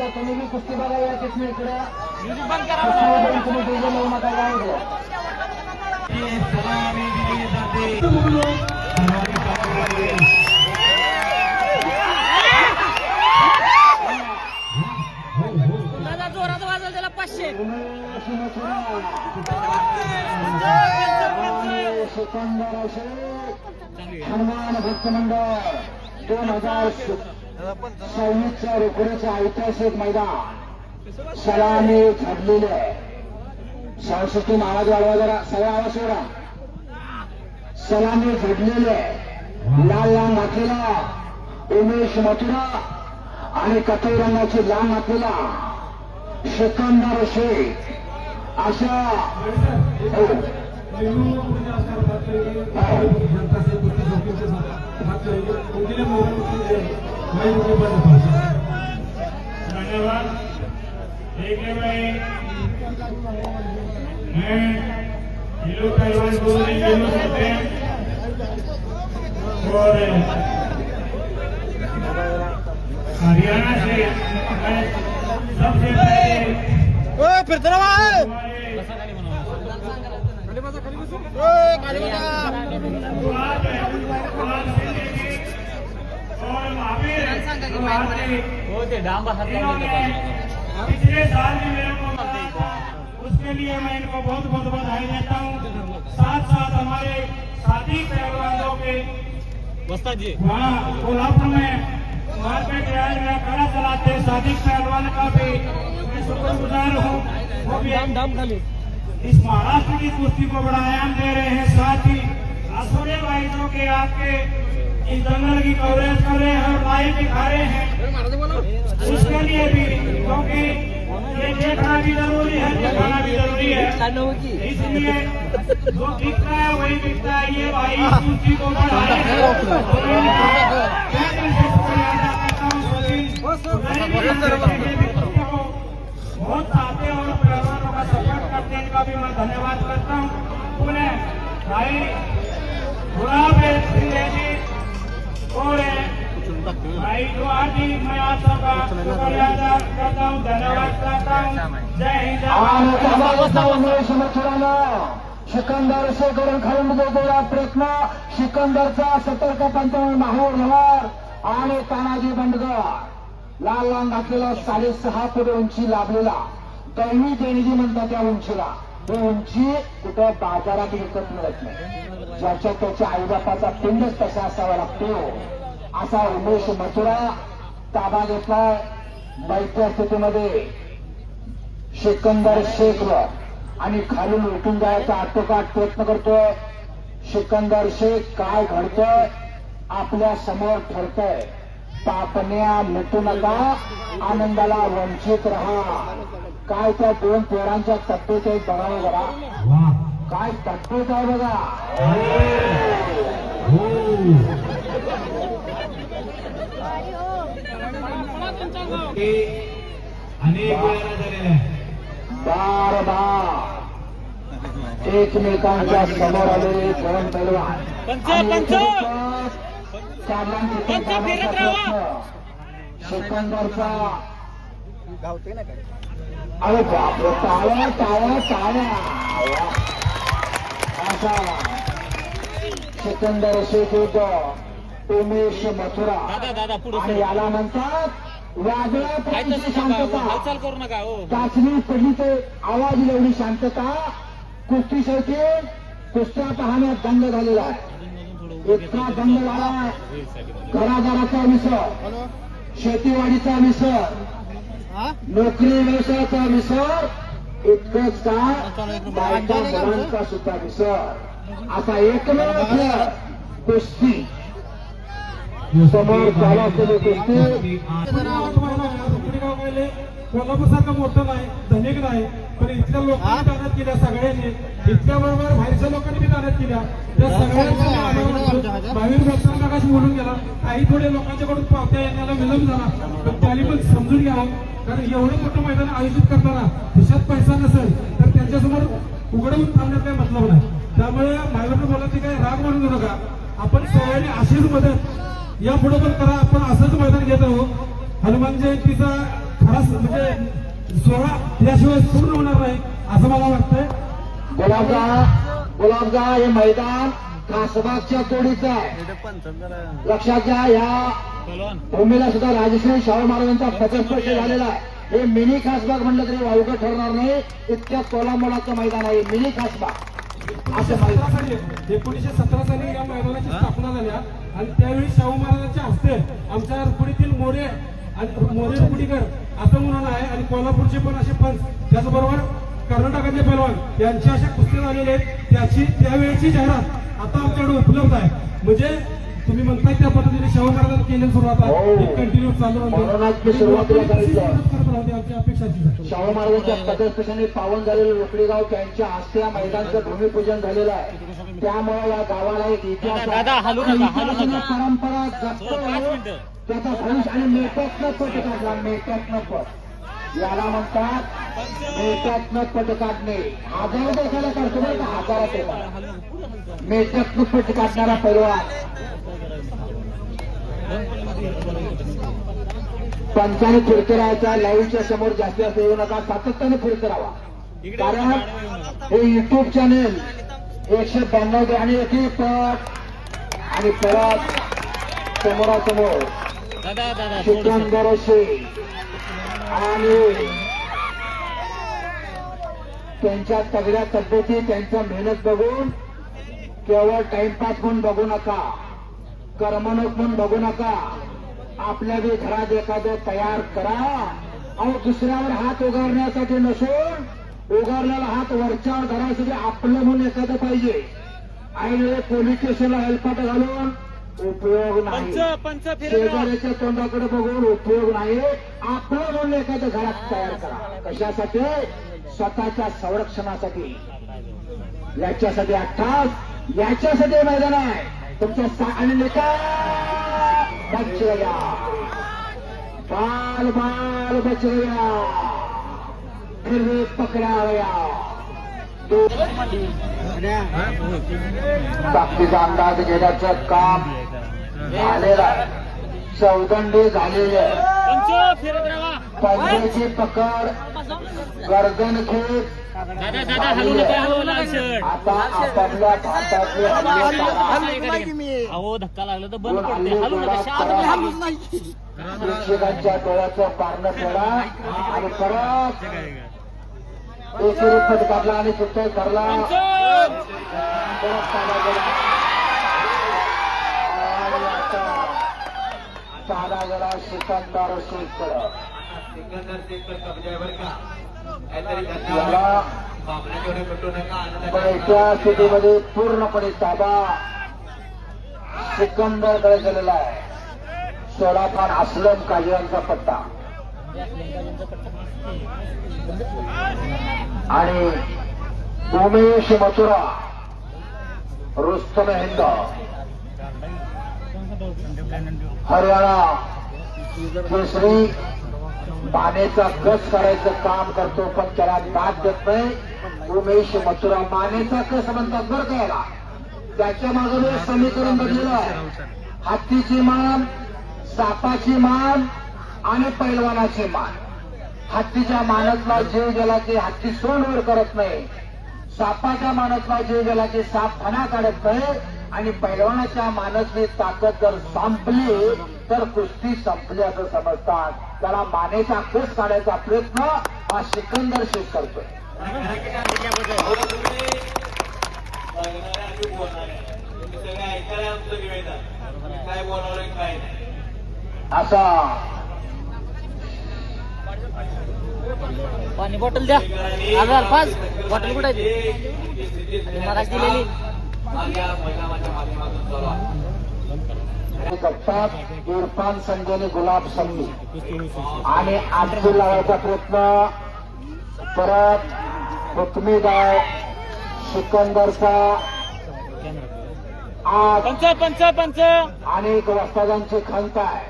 आता तुम्ही बी कुस्ती बघा या किसमीकडे तुम्ही डीजे लावू नका काय सलामी दिली जाते जोरात वाजल त्याला 500 हनुमान भक्त मंडळ 2026च्या रेकॉर्डचं ऐतिहासिक मैदान सलामी ठरलेले आहे. सांस्कृतिक आवाज वाढवा जरा सगळा आवाज सोडा. सलामी झडलेले आहे. लाल लाल घातलेला उमेश मथुरा आणि कथई रंगाची लाल घातलेला सिकंदर शेख अशा धन्यवाद. देखिए भाई मैं हिलो पहलवान बोलने जुलूस होते हैं और हरियाणा से मैं सबसे पहले फिर तरह पिछले साल भी मेरे को उसके लिए मैं इनको बहुत बहुत बधाई देता हूँ. साथ साथ हमारे साथी पहलवानों के वहाँ कोल्हापुर में मार्केट यार्ड में कड़ा चलाते साथी पहलवान का भी मैं शुक्रगुजार हूँ. वो भी इस महाराष्ट्र की कुश्ती को बड़ा आयाम दे रहे हैं. साथ ही असोरे भाइयों के आपके इस दंगल की कवरेज कर रहे हैं और लाइव दिखा रहे हैं. उसके लिए भी क्योंकि ये देखना भी जरूरी है, दिखाना भी जरूरी है. इसलिए जो दिखता है वही दिखता है. ये भाई कुश्ती को बहुत चाहते हैं और पहलवानों का सपोर्ट करते हैं. इनका भी मैं धन्यवाद करता हूँ. उन्हें भाई गुलाब जी और भाई दुआ जी मैं आप सबका शुक्रिया अदा करता हूँ, धन्यवाद करता हूँ. जय हिंद. उमेश मथुरानं सिकंदर शेखरून खालून गेलेला प्रयत्न सिकंदरचा सतर्क पंचावन्न माहूर धवार आणि तानाजी बंडगर लाल लाल घातलेला 6.5 फूट उंची लाभलेला दैवी देणगी म्हणतात त्या उंचीला. ही उंची कुठं बाजारात विकत मिळत नाही. ज्याच्या त्याच्या आईबापाचा पिंडच तसा असावा लागतो. असा उमेश मथुरा ताबा घेतलाय. बैठ्या स्थितीमध्ये सिकंदर शेखवर आणि खालून उठून जायचा आटोकाट प्रयत्न करतोय. सिकंदर शेख काय घडतोय आपल्या समोर ठरतंय. पापण्या मिटू नका, आनंदाला वंचित राहा. काय त्या दोन पेरांच्या तत्तेच एक बघावं जरा. काय तत्तेच आहे बघा. अनेक वेळा झालेला आहे. बार बार एकमेकांच्या समोर आलेले दोन पैलवान सिकंदरचा अरे बापरे टाळ्या टाळ्या टाळ्या असा सिकंदर शेख उमेश मथुरा आणि याला म्हणतात वागळ्या पडीची शांतता. चाचणी पडली तर आवाज एवढी शांतता. कुस्ती शौकीन कुस्त्या पाहण्यात दंग झालेला आहे. इतका दंग झाला घरादाराचा विसर, शेतीवाडीचा विसर, नोकरी व्यवसायाचा विसर, इतकंच काय बायका मुलांचा सुद्धा विसर. असा एकमेव खेळ कुस्ती समोर चालू असलेली कुस्ती. कोल्हापूर सारखं मोठं नाही, धनिक नाही, पण इथल्या लोकांनी दानत केल्या सगळ्यांनी. इतक्या बरोबर बाहेरच्या लोकांनी बी दानत केल्या. त्या सगळ्यांच्या बाहेर भक्तांना काशी बोलून गेला. काही थोडे लोकांच्याकडून पावत्या येण्याला विलंब झाला, पण त्यांनी पण समजून घ्यावं. कारण एवढं मोठं मैदान आयोजित करताना खिशात पैसा नसेल तर त्यांच्यासमोर उघडवून थांबण्यात काही मतलब नाही. त्यामुळे मायबाप बोलायचे काही राग मानू नका. आपण सगळ्यांनी अशीच मदत या पुढे पण करा. आपण असंच मैदान घेत आहोत. हनुमान जयंतीचा खरा म्हणजे सोहळा याशिवाय पूर्ण होणार नाही असं मला वाटतंय. गुलाबगा हे मैदान खासबागच्या तोडीचं आहे. लक्षात घ्या, ह्या भूमीला सुद्धा राजश्री शाहू महाराजांचा पदस्पर्श झालेला आहे. हे मिनी खासबाग म्हणलं तरी वावगं ठरणार नाही, इतक्या तोलामोलाचं मैदान आहे मिनी खासबाग असं मैदान. 1917 साली या मैदानाची स्थापना झाल्या आणि त्यावेळी शाहू महाराजांच्या हस्ते आमच्या पुढील मोरे आणि मोरे पुडीकर असं म्हणून आहे आणि कोल्हापूरचे पण असे पंच, त्याचबरोबर कर्नाटकातले पैलवान यांचे अशा कुस्ती झालेले आहेत. त्यावेळेची जाहिरात आता आमच्याकडे उपलब्ध आहे. म्हणजे तुम्ही म्हणताय त्या पद्धतीने शाहू महाराजांनी केलेली सुरुवात आहे, कंटिन्यू चालू म्हणूनच मी सुरुवातीला सांगितलं. आमची अपेक्षा. शाहू महाराजांच्या पदस्पर्शाने पावन झालेलं रोकडेगाव त्यांच्या हस्ते या मैदानाचं भूमिपूजन झालेलं आहे. त्यामुळे या गावाला एक इतिहास आहे. इतिहासाची परंपरा जपतो त्याचा भविष्य आणि मेट्यातनं पट काढला. मेट्यातनं पट याला म्हणतात, मेट्यातनं पट काढणे. हजार देशाला करतो बरं का, हजारात एका मेट्यातनं पट काढणारा पैलवान. पंचाने फिरकरायचा, लाईव्हच्या समोर जास्तीत येऊ नका, सातत्याने फिरकरावा. कारण हे युट्यूब चॅनेल 192 आणि एक पट आणि परत समोरासमोर सिकंदर शेख आणि त्यांच्या तगड्या तब्येती, त्यांच्या मेहनत बघून केवळ टाइमपास म्हणून बघू नका, करमणूक म्हणून बघू नका. आपल्या बी घरात एखादं तयार करा. अहो, दुसऱ्यावर हात उगारण्यासाठी नसून उगारलेला हात वरच्यावर धरायसाठी आपलं म्हणून एखादं पाहिजे. आणि पोलीस स्टेशनला हेलपाट घालून उपयोग नाही, शेजाऱ्याच्या तोंडाकडे बघून उपयोग नाही. आपलं म्हणून एखादं घरात तयार करा. कशासाठी? स्वतःच्या संरक्षणासाठी. याच्यासाठी 28 याच्यासाठी मैदान आहे तुमच्या. आणि बच गया, बाल बाल बच गया, फिर भी पकड़ा गया. ताकदीचा अंदाज घेण्याचं काम झालेलं आहे. चौदंडी झालेली आहे. पंजाची पकड, गर्दन खेच. आता आपापल्या भारतातले धक्का लागला तर बंद पडते. प्रेक्षकांच्या डोळ्याचं पारणं फेडा आणि परत एकेरी फट काढला आणि सुट्टा करला. परत साधा गेला आणि आता साधा गेला सिकंदर शेखकडं. याला बैठ्या स्थितीमध्ये पूर्णपणे ताबा सिकंदरकडे गेलेला आहे. सोलाखान असलम काजी यांचा पट्टा आणि उमेश मथुरा, रुस्तम हिंद, हरियाणा केसरी. मानेचा कस करायचं काम करतो पण त्याला दाद देत नाही उमेश मथुरा. मानेचा कस म्हणतात बरं का याला. त्याच्या मागे समीकरण बदलेलं आहे. हत्तीची मान, सापाची मान आणि पैलवानाची मान. हत्तीच्या मानसला जीव गेला की हत्ती सोंडवर करत नाही. सापाच्या मानसला जीव गेला की साप फणा काढत नाही. आणि पैलवानाच्या मानसची ताकद जर संपली तर कुस्ती संपली असं समजतात. त्याला मानेचा कस काढायचा प्रयत्न हा सिकंदर शेख करतोय. असा पाणी बॉटल द्या. आजार पाच बॉटल कुठे महाराज दिलेली. इरफान संजयने गुलाब संधी आणि आजची लावायचा प्रयत्न. परत हुकमीदार सिकंदरचा पंच अनेक वस्तादांची खंत आहे.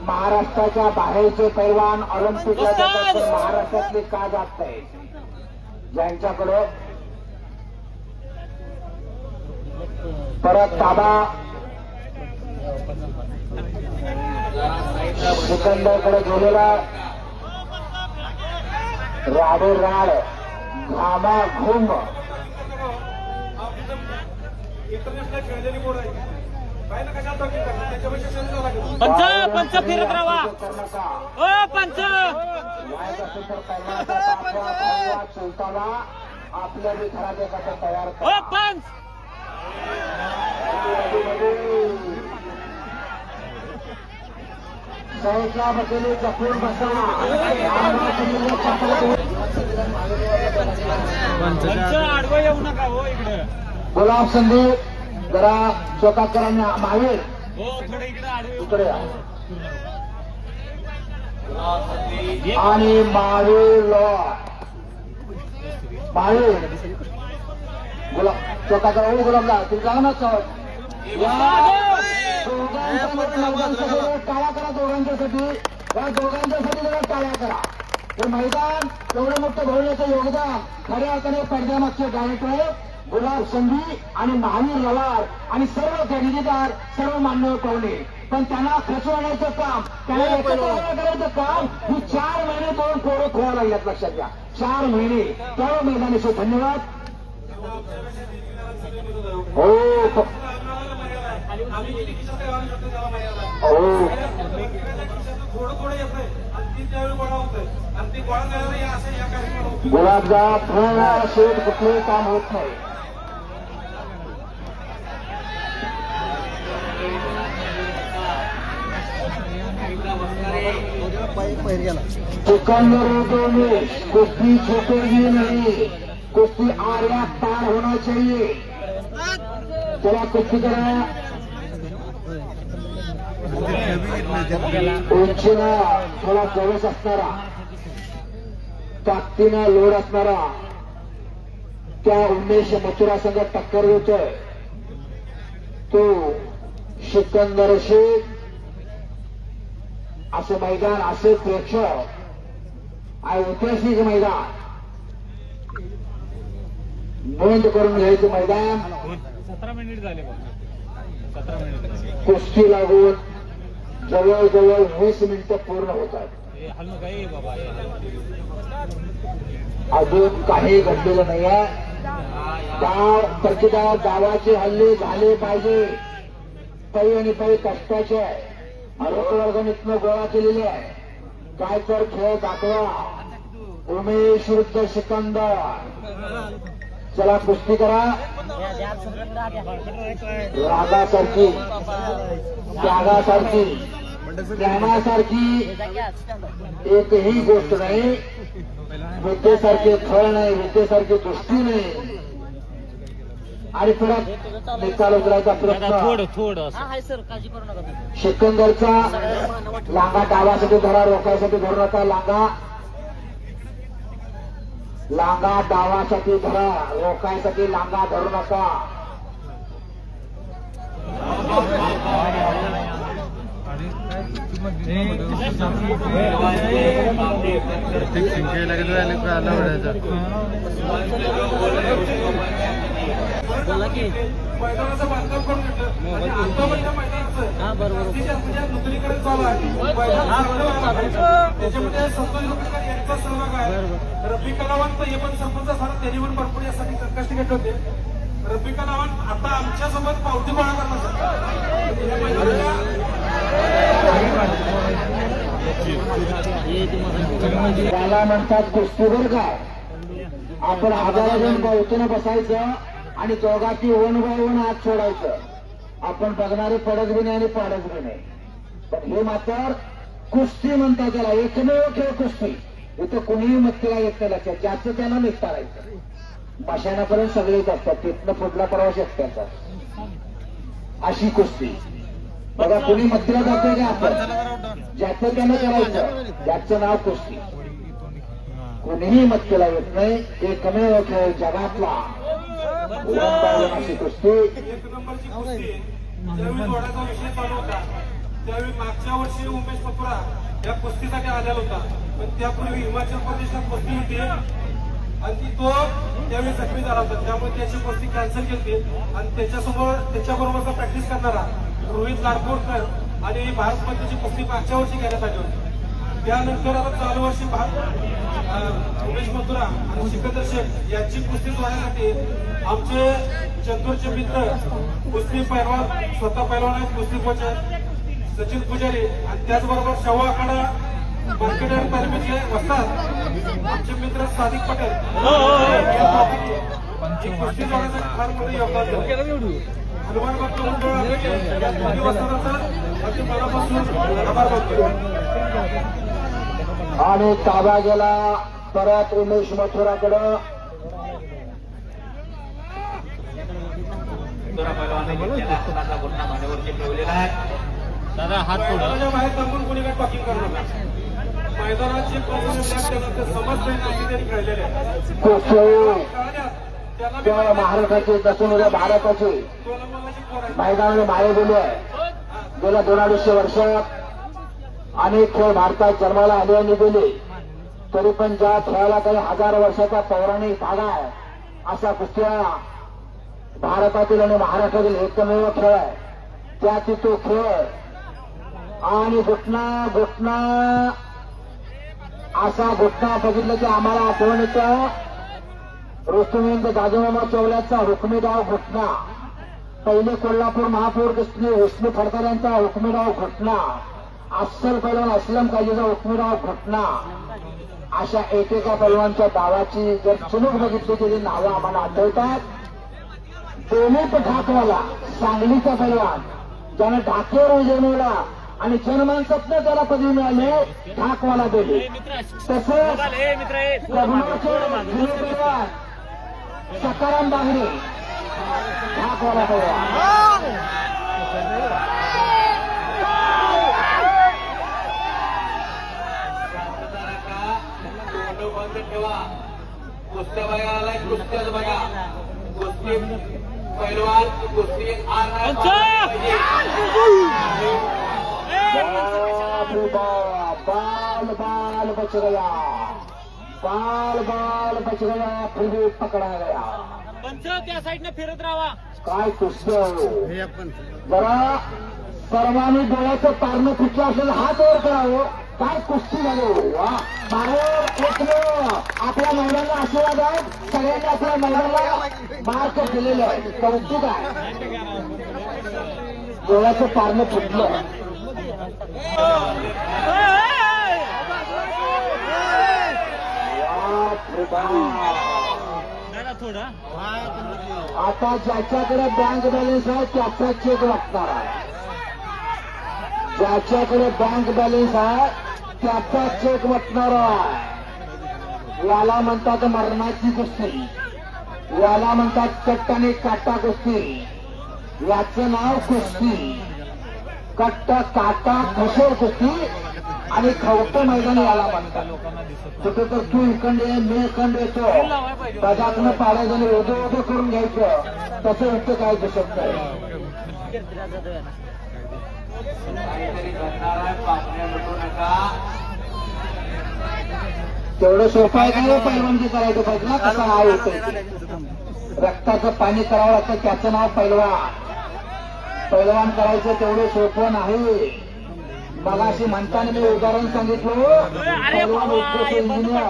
महाराष्ट्राच्या बाहेरचे पैलवान ऑलिम्पिकला जातात तर महाराष्ट्रातले का जात नाही. ज्यांच्याकडं परत ताबा सिकंदरकडे गेलेला राडे राड घामा घुम इंटरनॅशनल खेळलेली बोर्ड आहे काय ना कशात त्याच्यापेक्षा शरीर लागेल. पंच फिरत राहा ओ पंच चौथाला आपल्या घरात एखादा तयार ओ पंच सहसा बसले जपून बसा पंच आडवं येऊ नका हो इकडे गुलाब संदीप जरा स्वतःकरांनी महावीर हो थोडं इकडे आडवं इकडे या. आणि महावीर महावीर गुलाब स्वतःकरा गुलाबला तुम्ही जाऊ ना टाळ्या करा दोघांच्यासाठी या दोघांच्यासाठी जरा टाळ्या करा. हे मैदान एवढं मोठं भरवण्याचं योगदान खऱ्या अर्थाने पडद्यामागचे डायरेक्टर गुलाब संधी आणि महावीर लवार आणि सर्व खरेदीदार सर्व मान्यवर पाहुणे पण त्यांना खचवण्याचं काम त्यांना एकत्र करायचं काम ही 4 महिने 2 पोरं खोवा लागल्यात लक्षात घ्या 4 महिने त्या मैदानाचे धन्यवाद. हो हो थोडं थोडं येतंय आणि ती त्यावेळी गोळा होतंय आणि ती गोळा झाल्यावर या असं या कार्यक्रमाला गुलाबजा थोडा शेत कुठलंही काम होत नाही. सिकंदर उदोमेश कुश्ती छूटेगी नहीं कुश्ती आर्या पार होना चाहिए. चला कुस्ती करा उंचीला थोडा जवळ असणारा ताकदीनं लोड असणारा त्या उमेश मथुरासंग टक्कर देतोय तो सिकंदर शेख. असं मैदान असे प्रेक्षक ऐतिहासिक मैदान नोंद करून घ्यायचं मैदान 17 मिनिट झाले 17 मिनिट कुस्ती लागून जवळजवळ 20 मिनिटं पूर्ण होतात. हलू काही बाबा अजून काही घडलेलं नाहीये. डाव प्रतिदाव डावाचे हल्ले झाले पाहिजे. पै आणि पै कष्टाचे आहे. वर्गाने गोळा केलेले आहे. काय तर खेळ दाखवा उमेश विरुद्ध सिकंदर. चला कुस्ती करा रागासारखी त्यागासारखी प्रेमासारखी एकही गोष्ट नाही. विद्येसारखे फळ नाही विद्येसारखी दृष्टी नाही. आणि परत निकाल उतरायचा प्रयत्न थोडं सर काळजी करू नका तुम्ही. सिकंदरचा लांगा डावासाठी धरा रोखायसाठी धरू नका. लांगा डावासाठी धरा रोखायसाठी लांगा धरू नका. बोला की मैदानाचं बांधकाम करून घेतलं आणि आता पण त्या मैदानाचं बरोबर जास्तीत जास्त म्हणजे नूतनीकरण चालू आहे. त्याच्यामध्ये संतोष रुपये यांचा सहभाग आहे. रब्बी कलावंत हे पण सरपंच झाला त्यांनी पण भरपूर यासाठी कष्ट घेतले होते. रब्बी कलावंत आता आमच्यासोबत पावती गोळा करणार त्याला म्हणतात कुस्तीवर काय. आपण आजाराजून पावतीनं बसायचं आणि दोघांची वन बाय वन हात सोडायचं. आपण बघणारे पडत बी नाही आणि पाडत बी नाही. पण हे मात्र कुस्ती म्हणतात त्याला. एकमेव खेळ कुस्ती. इथं कुणीही मत्तीला येत नाही लक्षात. ज्याचं त्याला निस्तारायचं. मशानापर्यंत सगळेच असतात. तिथनं पुढला प्रवास एकट्याचा. अशी कुस्ती बघा. कुणी मत्तीला जातोय का आपण ज्याचं त्यानं करायचं. ज्याचं नाव कुस्ती. कुणीही मत्तीला येत नाही. एकमेव खेळ जगातला अशी कुस्ती. एक नंबरची कुस्ती ज्यावेळी जोडाचा विषय चालू होता त्यावेळी मागच्या वर्षी उमेश मथुरा या कुस्तीसाठी आलेला होता. पण त्यापूर्वी हिमाचल प्रदेशात कुस्ती होती आणि तो त्यावेळी जखमी झाला होता. त्यामुळे त्याची कुस्ती कॅन्सल केली आणि त्याच्याबरोबरचा प्रॅक्टिस करणारा रोहित लाडकोरकर आणि भारत मधलीची कुस्ती मागच्या वर्षी घेण्यात आली होती. त्यानंतर आता चालू वर्षी उमेश मथुरा आणि सिकंदर शेख यांची कुस्ती जोडण्यासाठी आमचे चंदूरचे मित्र कुस्ती पैलवान, स्वतः पैलवान आहेत, कुस्ती कोच आहेत सचिन पुजारी, आणि त्याचबरोबर शवा आखाडा मार्केटर तालमीचे वस्ताद आमचे मित्र सादिक पटेल ही कुस्ती जोडण्यासाठी फार मोठे योगदान दिलं. हनुमान भक्त मंडळ या दोन्ही वस्तादांचा अगदी मनापासून आभार मानतो. आणि ताबा गेला परत उमेश मथुराकडं. दादा हात थोडं मैदानाच्या बाहेर थांबून कोणी काही टॉकिंग करू नका. मैदानात जे प्रॉब्लेम समजते नाही त्यांनी खेळलेले आहेत. त्या महाराष्ट्राचे दसून उद्या भारताचे मैदानाने माये गेले आहे. गेल्या 2-250 वर्षात अनेक खेळ भारतात जन्माला आले आणि गेले, तरी पण ज्या खेळाला काही 1000 वर्षाचा पौराणिक धागा आहे अशा कुस्त्या भारतातील आणि महाराष्ट्रातील एकमेव खेळ आहे. त्याची तो खेळ आणि घुटना असा घुटना बघितलं की आम्हाला आठवण येतं रुस्तुमेंद्र दादोमामा चौल्याचा हुकमी डाव घुटना. पहिले कोल्हापूर महापौर विष्णू फडकर यांचा हुकमी डाव घुटना, अस्सल पैलवान असलम काजीचा हुकमी डाव घुटना. अशा एकेका पैलवानच्या डावाची जर चुणूक बघितली तरी नावं आम्हाला आठवतात. दोन्ही ढाकवाला सांगलीचा पैलवान ज्याने ढाकेवर विजय मिळवला आणि जनमानसातनं त्याला पदवी मिळाली ढाकवाला दिली. तसंच प्रभूचे पैलवान सकाराम बागडे ढाकवाला पैलवान. ठेवा. कुस्त्या बघा आलाय, कुस्त्याच बघा. कुस्ती पैलवान कुस्ती बाल बाल बच गया, बाल बाल बच गया, फिर भी पकड़ा गया. पंच त्या साईडने फिरत राहा. काय कुस्त्या जरा सर्वांनी डोळ्याचं पारणं कुठलं असलेलं हात वर करावं. काय कुस्ती झाली वा. भारत एकमेव आपल्या महिलांना आशीर्वाद आहे. सगळ्यांनी आपल्या महिलांना मार्क दिलेले आहे. कौतुक आहे. डोळ्याचं पारणं फुटलं. थोडं आता ज्याच्याकडे बँक बॅलन्स आहे त्याचा चेक लागणार आहे. ज्याच्याकडे बँक बॅलन्स आहे त्याचा चेक वाटणार आहे. याला म्हणतात मरणाची कुस्ती, याला म्हणतात कट्ट आणि काटा कुस्ती. याचं नाव कुस्ती. कट्ट काटा खसोर कुस्ती आणि खवटं मैदान याला म्हणतात. कुठे तर तू इकडे मी इकडे येतो त्याच्यातनं पाडायचं आणि ओझं करून घ्यायचं. तसं इथं काय दिसत नाही. काहीतरी घडणार आहे, पापण्या लुटू नका. तेवढं सोपं आहे का पैलवानगी करायचं पाहिजे ना. कसं नाव होतं रक्ताचं पाणी करावं लागतं त्याचं नाव पैलवान. पैलवान करायचं तेवढं सोपं नाही. मगाशी म्हणताना मी उदाहरण सांगितलं. पैलवान उत्कृष्ट इंजिनियर,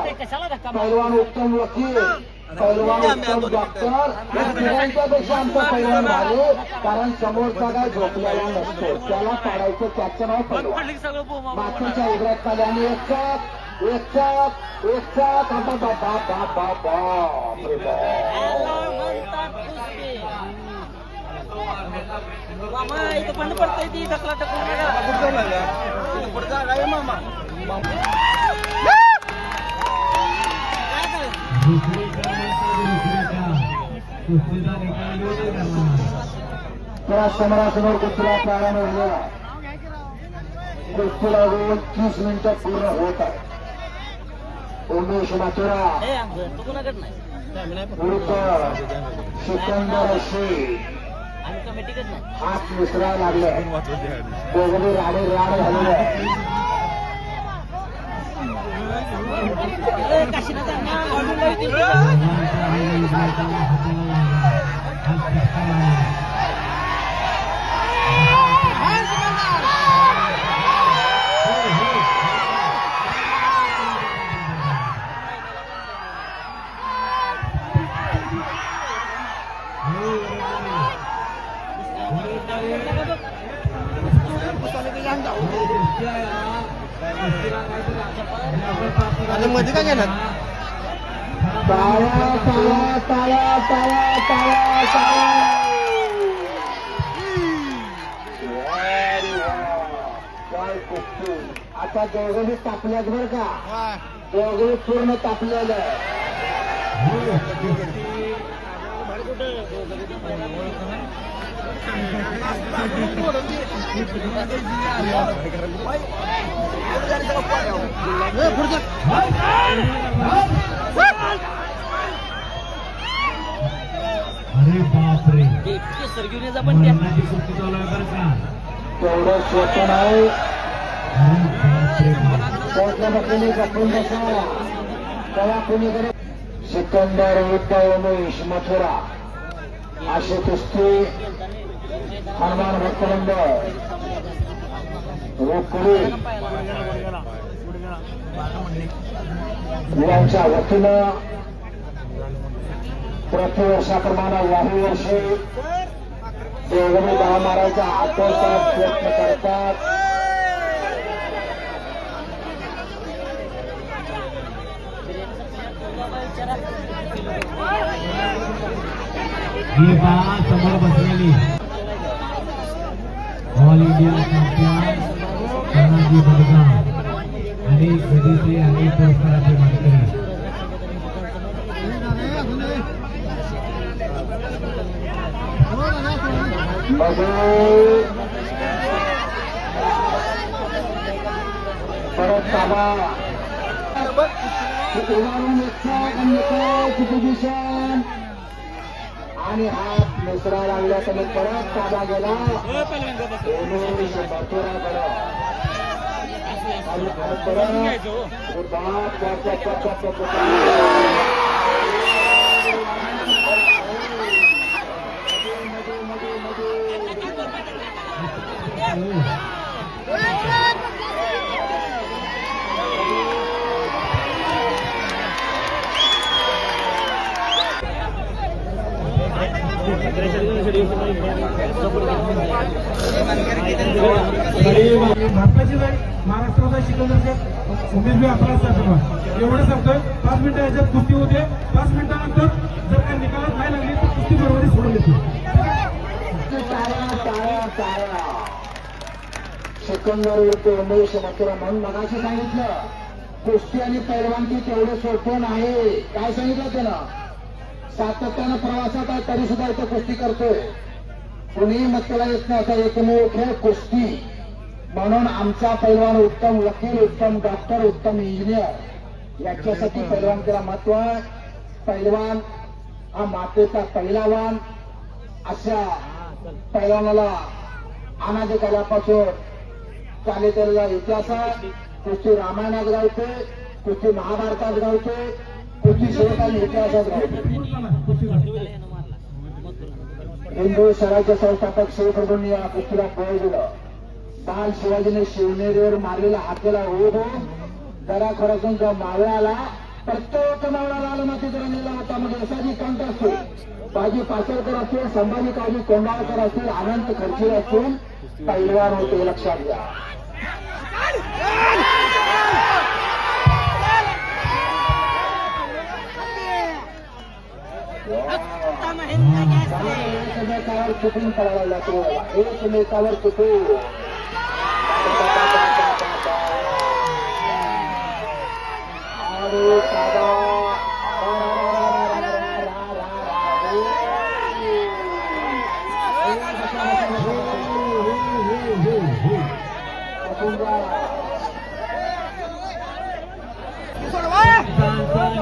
पैलवान उत्तम वकील, पैलवान उत्तम डॉक्टर पेक्षा आमचा पैलवान झाले. कारण समोरचा काय झोपलेला नसतो त्याला पाडायचं त्याचं नाव पैलवान. मातीच्या उघड्यात पाल्याने एक चाक आता मामा इथं फंड पडतंय ती ढकला मामा. त्या समोरासमोर कुस्तीला प्रारंभ झाला. कुस्तीला 30 मिनिटं पूर्ण होत आहे. उमेश मथुरा तू कोणाकडे नाही विरुद्ध सिकंदर शेख. आम्ही कमिटीकडे नाही. हात मिसळायला लागले. दोघे राडे राड झालेले आहे. अरे मध्ये काय गेला टाळ्या टाळ्या टाळ्या टाळ्या टाळ्या टाळ्या. काय कुस्ती. आता दोघंही तापल्यात बरं का, दोघंही पूर्ण तापलेलं अरे बापरे सर घेऊन येजा पण त्या सुट्टी चालू आहे बरं का. तेवढं स्वप्न आहे. अरे बापरे कोर्टला बसलेली जपून बसा. तेव्हा कुणीकडे सिकंदर विरुद्ध उमेश मथुरा अशी कुस्ती हनुमान भक्तवृंद रोकडी यांच्या वतीनं प्रतिवर्षाप्रमाणे याही वर्षी दोघांनी दहा मारायचा आटोकाट प्रयत्न करतात. ही पहा समोर बसलेली all India champion Tanaji Badgaon आणि कधीचे अनेक पुरस्काराचे मानकरी. परत ताबा उभारून पोझिशन आणि हात मिसळा लागला त्याने परत ताबा गेला उमेश मथुराकडे आणि भारताची जाईल महाराष्ट्राचा सिकंदर उमेश आपला सांगतो एवढं सांगतोय. 5 मिनिटं याच्यात कुस्ती होते. 5 मिनिटानंतर जर काही निकालात नाही लागली तर कुस्ती बरोबर सोडून देतो. सिकंदर विरुद्ध उमेश मथुरा म्हणून मगाशी सांगितलं कुस्ती आणि पैलवानची तेवढे सोपं नाही. काय सांगितलं त्यानं, सातत्यानं प्रवासात आहे तरी सुद्धा इथं कुस्ती करतोय. कुणीही मत्तेला येत नाही असा एकमेव खेळ कुस्ती. म्हणून आमचा पैलवान उत्तम वकील, उत्तम डॉक्टर, उत्तम इंजिनियर याच्यासाठी पैलवानकीला महत्व आहे. पैलवान हा मातेचा पहिलावान. अशा पैलवानाला अनादी कालापासून चालत आलेला इतिहास आहे. कुस्ती रामायणात गावते, कुस्ती महाभारतात गावते, कुस्ती शिवकालीन इतिहासात गावते. हिंदू स्वराज्य संस्थापक शिवप्रभूंनी या कुस्तीला बळ दिलं. बाल शिवाजीने शिवनेरीवर मारलेला हाकेला ओढून दराखोरातून जो मावळा आला, प्रत्येक मावळाला आला ना तिकडे नेला होता. म्हणजे असाची कंठ असतो. बाजी पाचरकर असतील, संभाजी काळजी कोंडाळकर असतील, अनंत खर्ची असतील, पैलवान होते लक्षात घ्या. एकमेकावर चुकून पडायला लागतो. एकमेकावर चुकून अरे दादा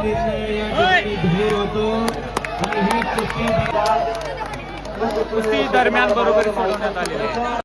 निर्णय या ठिकाणी जाहीर होतो आणि ही कुस्ती कुस्ती दरम्यान बरोबरी सोडवण्यात आली आहे.